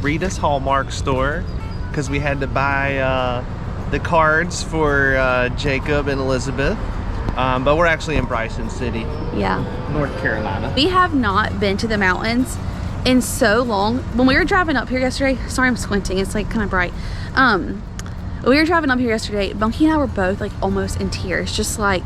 Rita's Hallmark store because we had to buy the cards for Jacob and Elizabeth, but we're actually in Bryson City, North Carolina. We have not been to the mountains in so long. When we were driving up here yesterday, sorry I'm squinting, it's like kind of bright. When we were driving up here yesterday, Bunky and I were both like almost in tears, just like,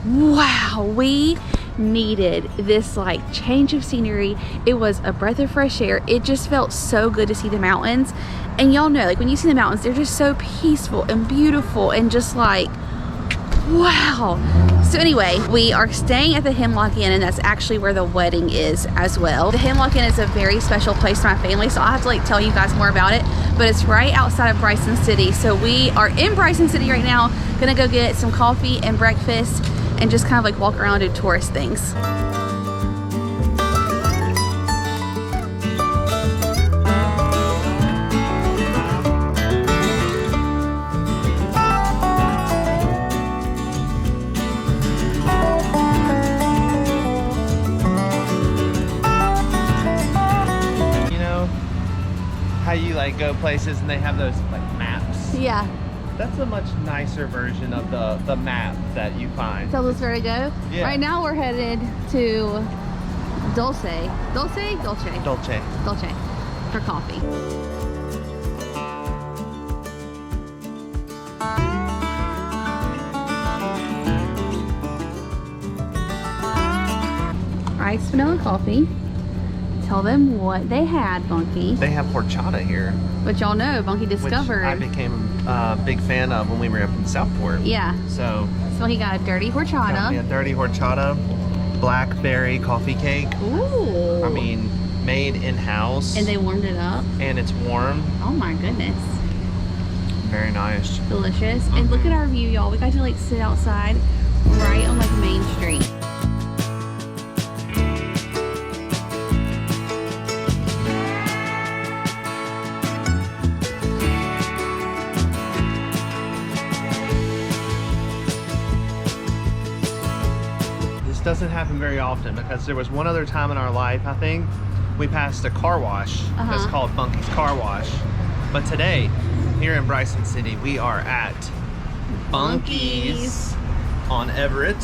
wow, we needed this like change of scenery. It was a breath of fresh air. It just felt so good to see the mountains. And y'all know, like when you see the mountains, they're just so peaceful and beautiful and just like, wow. So anyway, we are staying at the Hemlock Inn, and that's actually where the wedding is as well. The Hemlock Inn is a very special place to my family, so I'll have to like tell you guys more about it, but it's right outside of Bryson City. So we are in Bryson City right now, gonna go get some coffee and breakfast and just kind of like walk around and do tourist things. You know how you like go places and they have those like maps? Yeah. That's a much nicer version of the map that you find. Tells us where to go. Yeah. Right now we're headed to Dolce for coffee. Iced vanilla coffee. Tell them what they had, Bunky. They have horchata here. But y'all know, Bunky discovered. Which I became a big fan of when we were up in Southport. Yeah. So he got a dirty horchata. Yeah, dirty horchata, blackberry coffee cake. Ooh. I mean, made in-house. And they warmed it up. And it's warm. Oh my goodness. Very nice. Delicious. And look at our view, y'all. We got to like sit outside right on like Main Street. Doesn't happen very often because there was one other time in our life, I think, we passed a car wash that's called Bunky's Car Wash. But today, here in Bryson City, we are at Bunky's on Everett.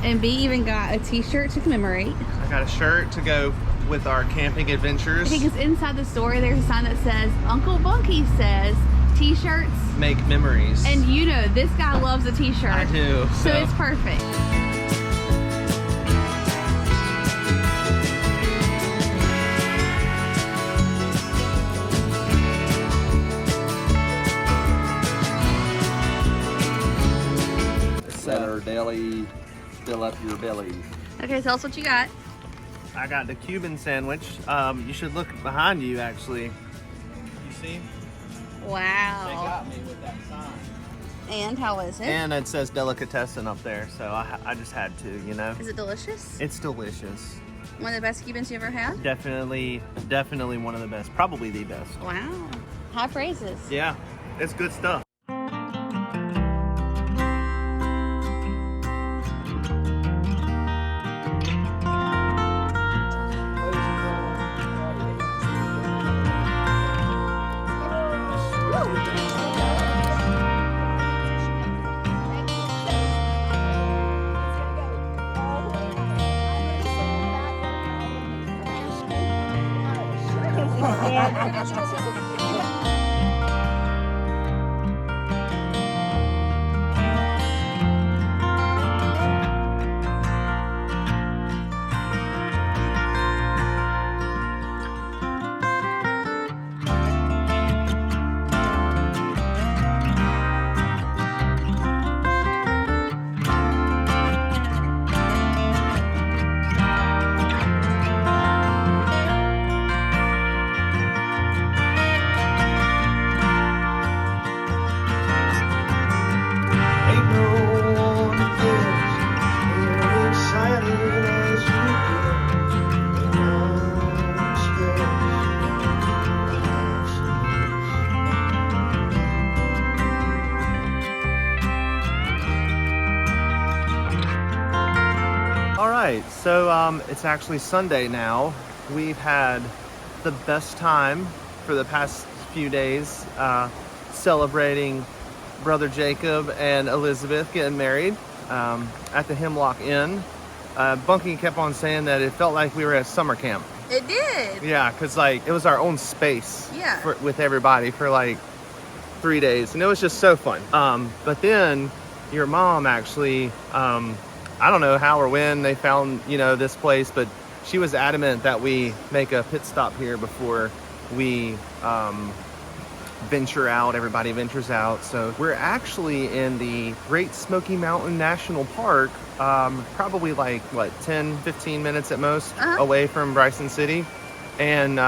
And B even got a t-shirt to commemorate. I got a shirt to go with our camping adventures. Because inside the store, there's a sign that says, Uncle Bunky says, t-shirts make memories. And you know, this guy loves a t-shirt. I do. So it's perfect. Center deli, fill up your belly. Okay, tell us what you got. I got the Cuban sandwich. You should look behind you, actually. You see? Wow. They got me with that sign. And how is it? And it says delicatessen up there, so I just had to, you know. Is it delicious? It's delicious. One of the best Cubans you ever had? Definitely one of the best. Probably the best. Wow. High praises. Yeah, it's good stuff. All right, so it's actually Sunday now. We've had the best time for the past few days celebrating Brother Jacob and Elizabeth getting married at the Hemlock Inn. Bunky kept on saying that it felt like we were at summer camp. It did. Yeah, because like it was our own space Yeah. with everybody for like 3 days, and it was just so fun. But then your mom actually, I don't know how or when they found, you know, this place, but she was adamant that we make a pit stop here before we venture out. Everybody ventures out. So we're actually in the Great Smoky Mountain National Park, probably like, what, 10, 15 minutes at most away from Bryson City. And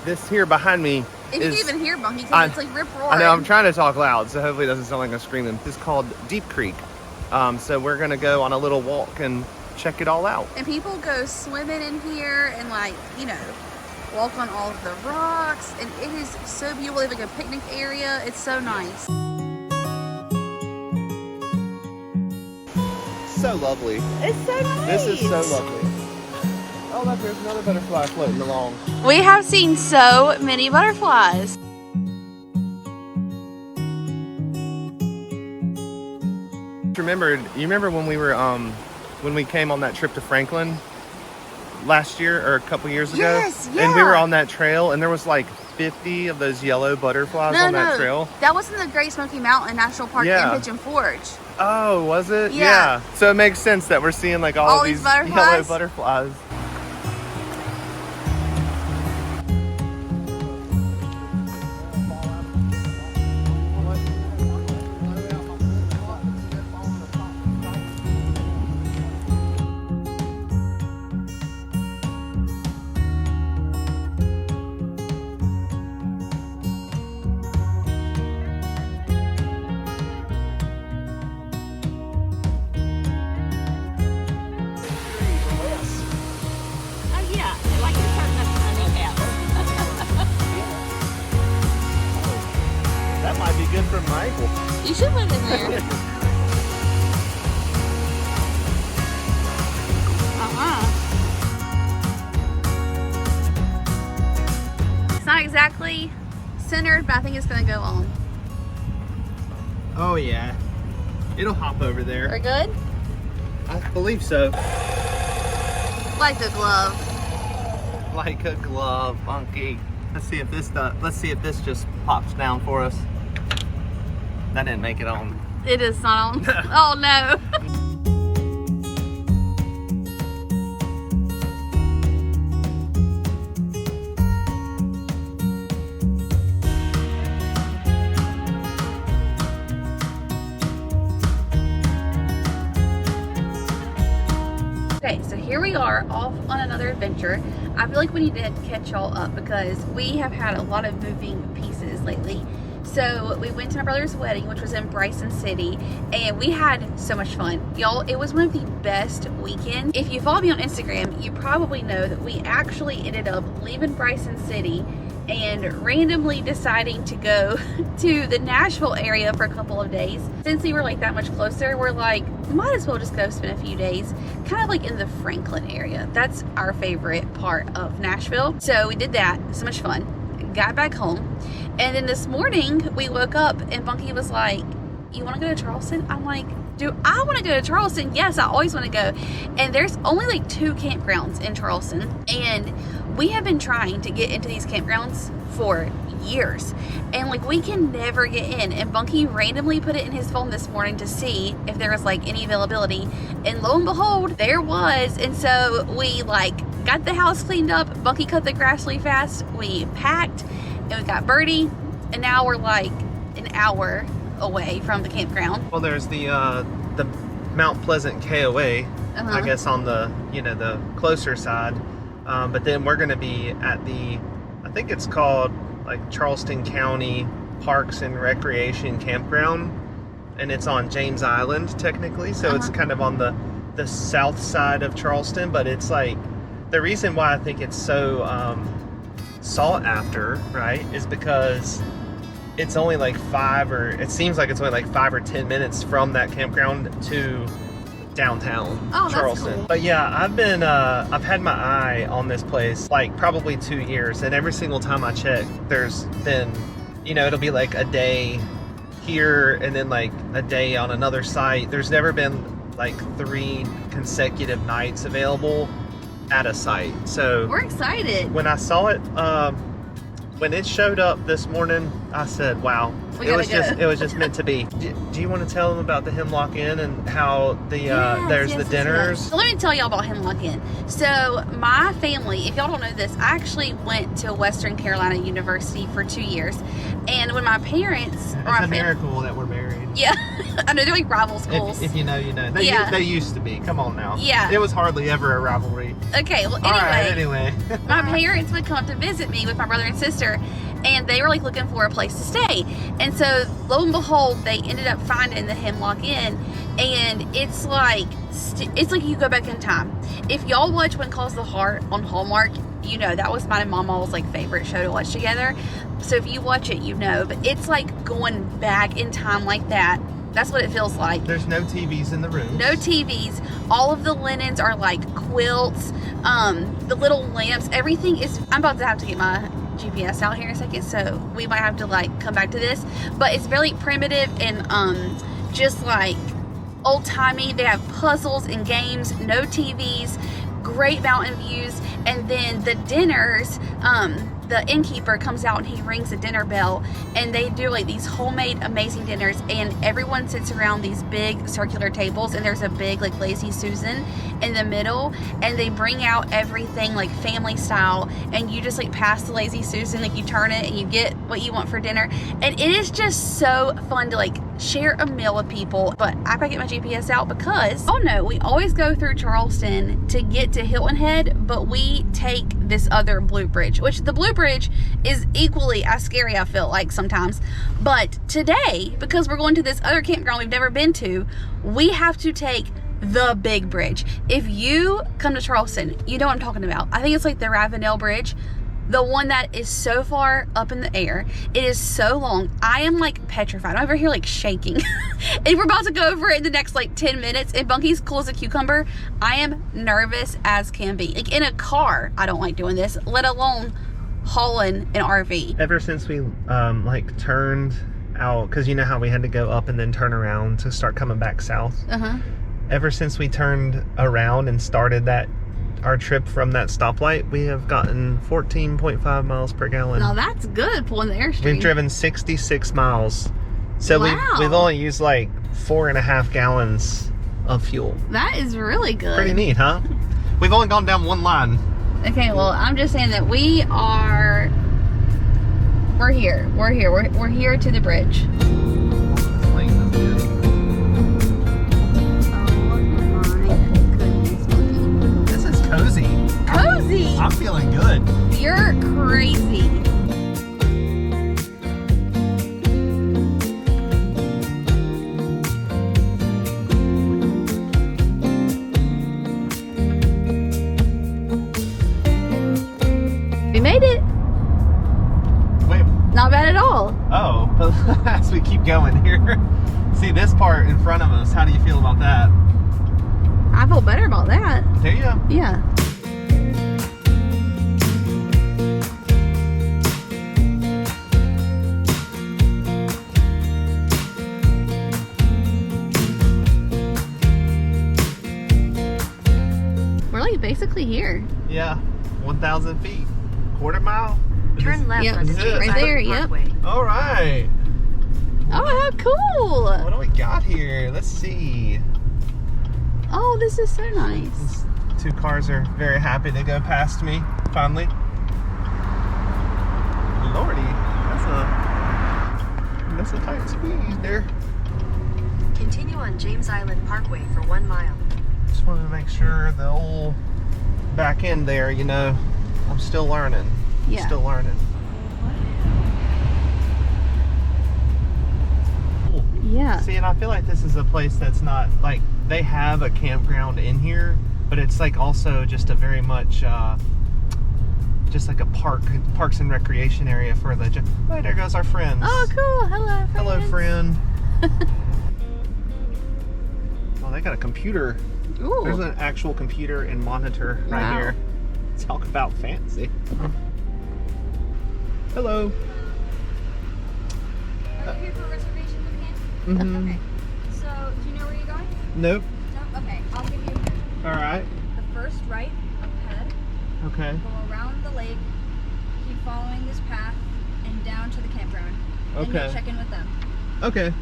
this here behind me If is... you can even hear Bunky, because it's like rip roaring. I know, I'm trying to talk loud, so hopefully it doesn't sound like I'm screaming. It's called Deep Creek. So we're gonna go on a little walk and check it all out. And people go swimming in here and, like, you know, walk on all of the rocks. And it is so beautiful. They have like a picnic area. It's so nice. So lovely. It's so nice. This is so lovely. Oh, look, there's another butterfly floating along. We have seen so many butterflies. You remember when we were when we came on that trip to Franklin last year or a couple years ago? Yes, yeah. And we were on that trail and there was like 50 of those yellow butterflies on that trail. That was in the Great Smoky Mountain National Park in Pigeon Forge. Oh, was it? Yeah. So it makes sense that we're seeing like all of these yellow butterflies. That might be good for Michael. You should put it in there. It's not exactly centered, but I think it's gonna go on. Oh yeah. It'll hop over there. We're good? I believe so. Like a glove. Like a glove, Funky. Let's see if this just pops down for us. That didn't make it on. It is not on. Oh no. Okay, so here we are off on another adventure. I feel like we need to catch y'all up because we have had a lot of moving pieces lately. So we went to my brother's wedding, which was in Bryson City, and we had so much fun. Y'all, it was one of the best weekends. If you follow me on Instagram, you probably know that we actually ended up leaving Bryson City and randomly deciding to go to the Nashville area for a couple of days. Since we were like that much closer, we're like, might as well just go spend a few days kind of like in the Franklin area. That's our favorite part of Nashville. So we did that. So much fun. Got back home, and then this morning we woke up and Bunky was like, you want to go to Charleston? I'm like, do I want to go to Charleston? Yes, I always want to go. And there's only like 2 campgrounds in Charleston, and we have been trying to get into these campgrounds for years, and like we can never get in. And Bunky randomly put it in his phone this morning to see if there was like any availability, and lo and behold, there was. And so we like got the house cleaned up. Bunky cut the grass really fast. We packed, and we got Birdie, and now we're like an hour away from the campground. Well, there's the Mount Pleasant KOA, I guess on the the closer side, but then we're going to be at the, I think it's called like Charleston County Parks and Recreation Campground, and it's on James Island technically, so it's kind of on the south side of Charleston. But it's like, the reason why I think it's so sought after, right, is because it's only like it seems like it's only like 5 or 10 minutes from that campground to downtown Charleston. That's cool. But yeah, I've had my eye on this place like probably 2 years, and every single time I check, there's been, it'll be like a day here and then like a day on another site. There's never been like 3 consecutive nights available at a site. So we're excited. When I saw it, when it showed up this morning, I said, wow, it was just meant to be. Do you want to tell them about the Hemlock Inn and how there's the dinners? So let me tell y'all about Hemlock Inn. So my family, if y'all don't know this, I actually went to Western Carolina University for 2 years. And when my parents... It's a miracle that we're married. Yeah. I know, they're like rival schools. If you know, you know. They used to be. Come on now. Yeah. It was hardly ever a rivalry. Okay, well, anyway. My parents would come to visit me with my brother and sister, and they were like looking for a place to stay. And so lo and behold, they ended up finding the Hemlock Inn, and it's like you go back in time. If y'all watch When Calls the Heart on Hallmark, that was mine and Mama's like favorite show to watch together. So if you watch it, but it's like going back in time like that. That's what it feels like. There's no TVs in the room. No TVs. All of the linens are like quilts. The little lamps, everything is... I'm about to have to get my GPS out here in a second, so we might have to like come back to this. But it's really primitive and just like old-timey. They have puzzles and games, no TVs, great mountain views, and then the dinners, the innkeeper comes out and he rings a dinner bell, and they do like these homemade amazing dinners, and everyone sits around these big circular tables, and there's a big like Lazy Susan in the middle, and they bring out everything like family style, and you just like pass the Lazy Susan, like you turn it and you get what you want for dinner, and it is just so fun to like share a meal with people. But I gotta get my GPS out because, oh no, we always go through Charleston to get to Hilton Head, but we take this other Blue Bridge, which the Blue Bridge is equally as scary, I feel like sometimes. But today, because we're going to this other campground we've never been to, we have to take the big bridge. If you come to Charleston, you know what I'm talking about. I think it's like the Ravenel Bridge, the one that is so far up in the air. It is so long. I am like petrified. I'm over here like shaking. And we're about to go over it in the next like 10 minutes. And Bunky's cool as a cucumber. I am nervous as can be. Like in a car, I don't like doing this, let alone hauling an RV. Ever since we like turned out, because you know how we had to go up and then turn around to start coming back south. Ever since we turned around and started our trip from that stoplight, we have gotten 14.5 miles per gallon. Now that's good pulling the airstream. We've driven 66 miles. So we've only used like 4.5 gallons of fuel. That is really good. Pretty neat, huh? We've only gone down one line. Okay, well, I'm just saying that we're here. We're here to the bridge. Cozy. I'm feeling good. You're crazy. We made it. Wait. Not bad at all. Oh, as we keep going here. See this part in front of us. How do you feel about that? I feel better about that. Do you? Yeah. We're like basically here. Yeah. 1,000 feet. Quarter mile? Turn left Yep. onto Is it? James Right Island there, yep. Parkway. All right. Oh, how cool! What do we got here? Let's see. Oh, this is so nice. These two cars are very happy to go past me, finally. Lordy, that's a tight squeeze there. Continue on James Island Parkway for 1 mile. Just wanted to make sure the old back end there, you know, I'm still learning. Yeah. Still learning. Yeah. See, and I feel like this is a place that's not, like, they have a campground in here, but it's like also just a very much, just like a parks and recreation area for the, oh, there goes our friends. Oh, cool. Hello, friends. Hello, friend. Oh, they got a computer. Ooh. There's an actual computer and monitor right Wow. here. Talk about fancy. Hello. Are you here for a reservation for camp? Mm-hmm. Okay. So, do you know where you're going? Nope. No? Okay. I'll give you All right. the first right up ahead. Okay. Go around the lake. Keep following this path and down to the campground. And Okay. you'll check in with them. Okay.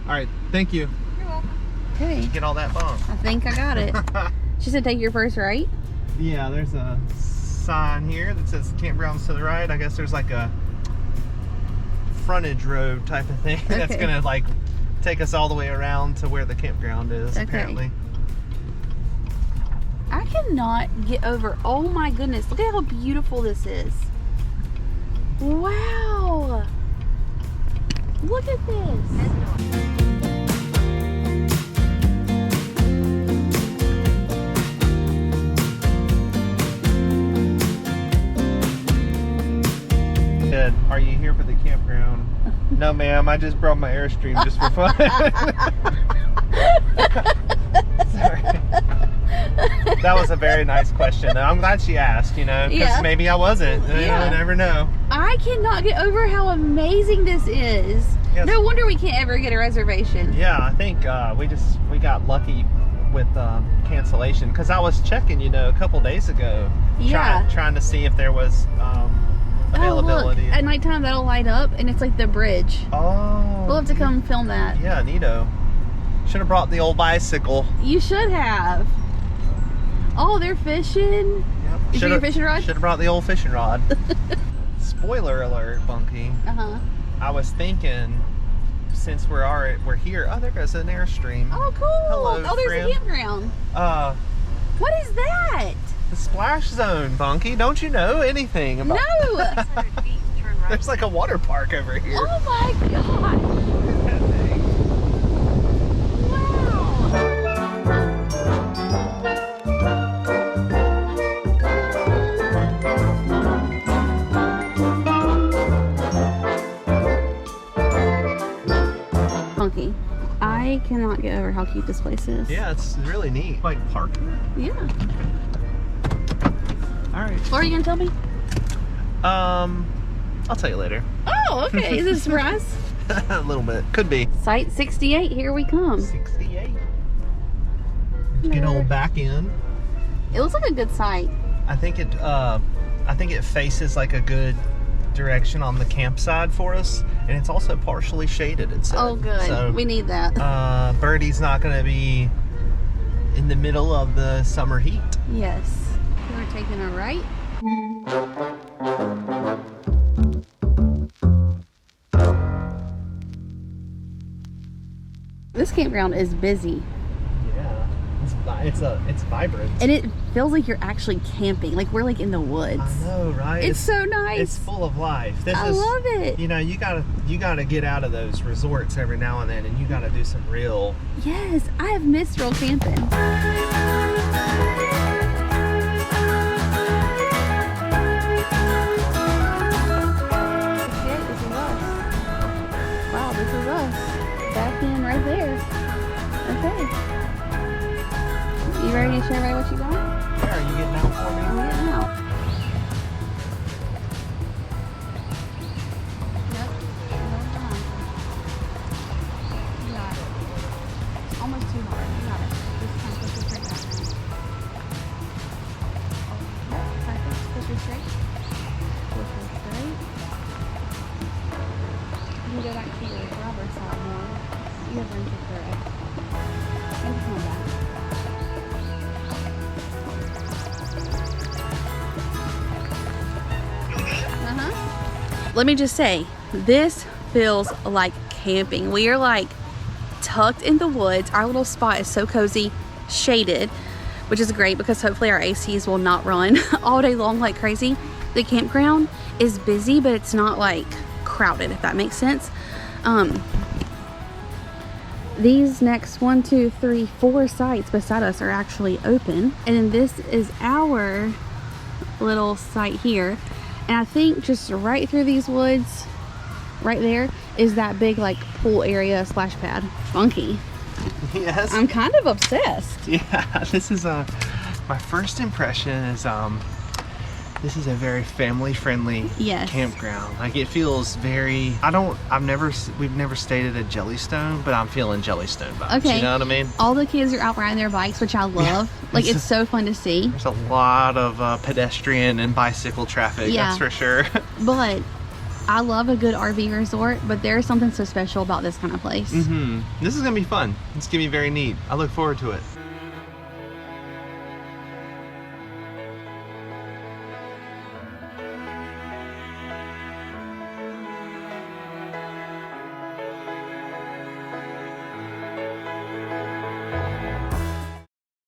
All right. Thank you. You're welcome. Okay. Get all that bomb. I think I got it. She said take your first right. Yeah, there's a sign here that says campgrounds to the right. I guess there's like a frontage road type of thing that's Okay. gonna like take us all the way around to where the campground is, Okay. apparently. I cannot get over. Oh my goodness. Look at how beautiful this is. Wow. Look at this. Head north. Said, are you here for the campground? No, ma'am. I just brought my Airstream just for fun. Sorry. That was a very nice question. I'm glad she asked, you know, because Yeah. maybe I wasn't. You know, Yeah. you never know. I cannot get over how amazing this is. Yes. No wonder we can't ever get a reservation. Yeah, I think we got lucky with cancellation because I was checking, you know, a couple days ago, Yeah. trying to see if there was availability. Oh, look. At nighttime that'll light up and it's like the bridge. Oh, We'll have to come film that. Yeah, neato. Should have brought the old bicycle. You should have. Oh, they're fishing. Yep. Is it your fishing rod? Should have brought the old fishing rod. Spoiler alert, Bunky. Uh-huh. I was thinking, since we're here. Oh, there goes an Airstream. Oh, cool. Hello, oh, there's friend. a campground. What is that? The splash zone, Bunky. Don't you know anything about? No. 600 feet, turn right. There's like a water park over here. Oh my gosh. Wow. Funky. I cannot get over how cute this place is. Yeah, it's really neat. Like parking. Yeah. All right. What are you gonna tell me? I'll tell you later. Oh, okay. Is it a surprise? A little bit. Could be. Site 68, here we come. 68. Get old back in. It looks like a good site. I think it faces like a good direction on the campsite for us, and it's also partially shaded. It said. Oh, good. So, We need that. Birdie's not going to be in the middle of the summer heat. Yes. We're taking a right. This campground is busy. Yeah, it's vibrant. And it feels like you're actually camping. Like we're like in the woods. I know, right? It's so nice. It's full of life. This I is, love it. You know, you gotta get out of those resorts every now and then, and you gotta do some real. Yes, I have missed real camping. Okay, this is us. Wow, this is us. Back in right there. Okay. You ready to show everybody what you got? Where are you getting out for me? I'm getting out. Yep. You got it. Almost too hard. You got it. Just kind of push your straight back. Yep. Push your let me just say, this feels like camping. We are like tucked in the woods. Our little spot is so cozy, shaded, which is great because hopefully our ACs will not run all day long like crazy. The campground is busy, but it's not like crowded, if that makes sense. These next 1, 2, 3, 4 sites beside us are actually open, and then this is our little site here. And I think just right through these woods, right there, is that big like pool area splash pad. Funky. Yes. I'm kind of obsessed. Yeah, this is my first impression is this is a very family friendly campground. Like it feels very, we've never stayed at a Jellystone, but I'm feeling Jellystone vibes. Okay. You know what I mean? All the kids are out riding their bikes, which I love. Yeah, like it's so fun to see. There's a lot of pedestrian and bicycle traffic, that's for sure. But I love a good RV resort, but there's something so special about this kind of place. This is gonna be fun. It's gonna be very neat. I look forward to it.